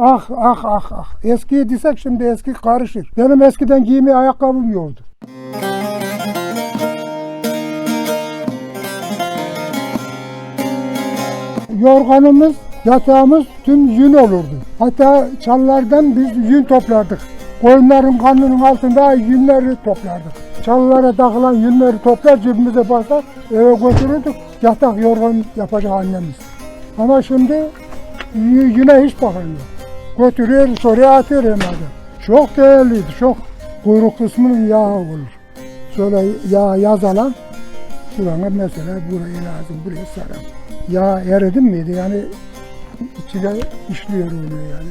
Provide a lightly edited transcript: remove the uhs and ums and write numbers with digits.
Ah ah ah ah. Eskiyi desek şimdi eski karışır. Benim eskiden giymeye ayakkabım yoktu. Yorganımız, yatağımız tüm yün olurdu. Hatta çalılardan biz yün toplardık. Koyunların karnının altında yünleri toplardık. Çalılara takılan yünleri toplar cebimize basar eve götürürdük. Yatak yorgan yapacak annemiz. Ama şimdi yüne hiç bakılmıyor. Götürüyor, soruya atıyor hemen. Çok değerliydi, çok. Kuyruk kısmının yağı olur. Şöyle yağ yazalan, şurana mesela burayı lazım, buraya saran. Yağ eridi miydi yani içine işliyor oluyor yani.